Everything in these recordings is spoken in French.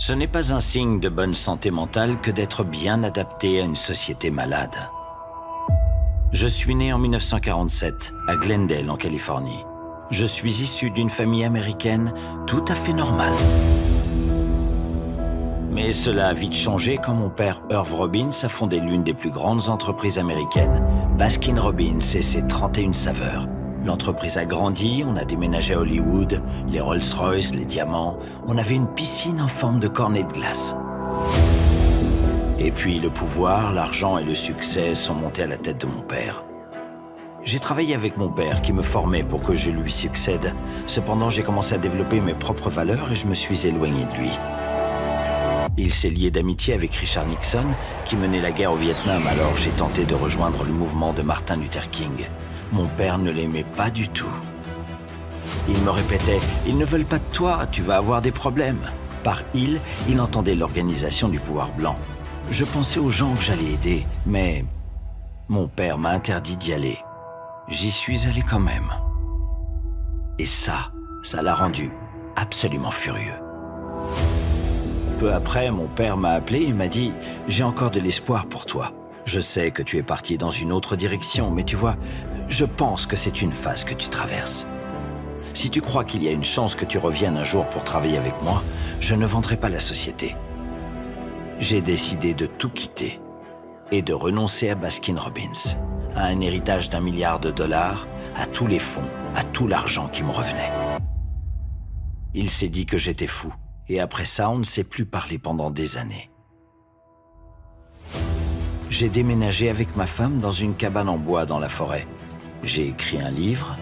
Ce n'est pas un signe de bonne santé mentale que d'être bien adapté à une société malade. Je suis né en 1947, à Glendale, en Californie. Je suis issu d'une famille américaine tout à fait normale. Mais cela a vite changé quand mon père Irv Robbins a fondé l'une des plus grandes entreprises américaines, Baskin Robbins et ses 31 saveurs. L'entreprise a grandi, on a déménagé à Hollywood, les Rolls-Royce, les diamants. On avait une piscine en forme de cornet de glace. Et puis le pouvoir, l'argent et le succès sont montés à la tête de mon père. J'ai travaillé avec mon père qui me formait pour que je lui succède. Cependant, j'ai commencé à développer mes propres valeurs et je me suis éloigné de lui. Il s'est lié d'amitié avec Richard Nixon, qui menait la guerre au Vietnam, alors j'ai tenté de rejoindre le mouvement de Martin Luther King. Mon père ne l'aimait pas du tout. Il me répétait « Ils ne veulent pas de toi, tu vas avoir des problèmes ». Par « il entendait l'organisation du pouvoir blanc. Je pensais aux gens que j'allais aider, mais mon père m'a interdit d'y aller. J'y suis allé quand même. Et ça l'a rendu absolument furieux. Peu après, mon père m'a appelé et m'a dit « J'ai encore de l'espoir pour toi. Je sais que tu es parti dans une autre direction, mais tu vois, je pense que c'est une phase que tu traverses. Si tu crois qu'il y a une chance que tu reviennes un jour pour travailler avec moi, je ne vendrai pas la société. » J'ai décidé de tout quitter et de renoncer à Baskin Robbins, à un héritage d'1 milliard de dollars, à tous les fonds, à tout l'argent qui me revenait. Il s'est dit que j'étais fou. Et après ça, on ne s'est plus parlé pendant des années. J'ai déménagé avec ma femme dans une cabane en bois dans la forêt. J'ai écrit un livre.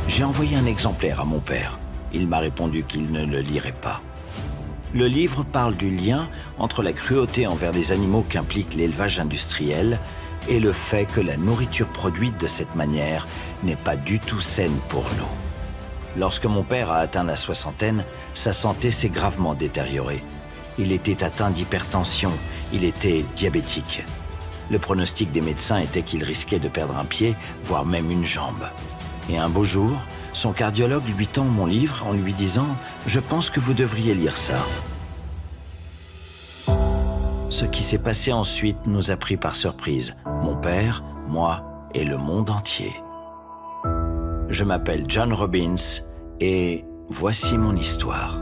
J'ai envoyé un exemplaire à mon père. Il m'a répondu qu'il ne le lirait pas. Le livre parle du lien entre la cruauté envers les animaux qu'implique l'élevage industriel et le fait que la nourriture produite de cette manière n'est pas du tout saine pour nous. Lorsque mon père a atteint la soixantaine, sa santé s'est gravement détériorée. Il était atteint d'hypertension, il était diabétique. Le pronostic des médecins était qu'il risquait de perdre un pied, voire même une jambe. Et un beau jour, son cardiologue lui tend mon livre en lui disant « Je pense que vous devriez lire ça ». Ce qui s'est passé ensuite nous a pris par surprise, mon père, moi et le monde entier. Je m'appelle John Robbins et voici mon histoire.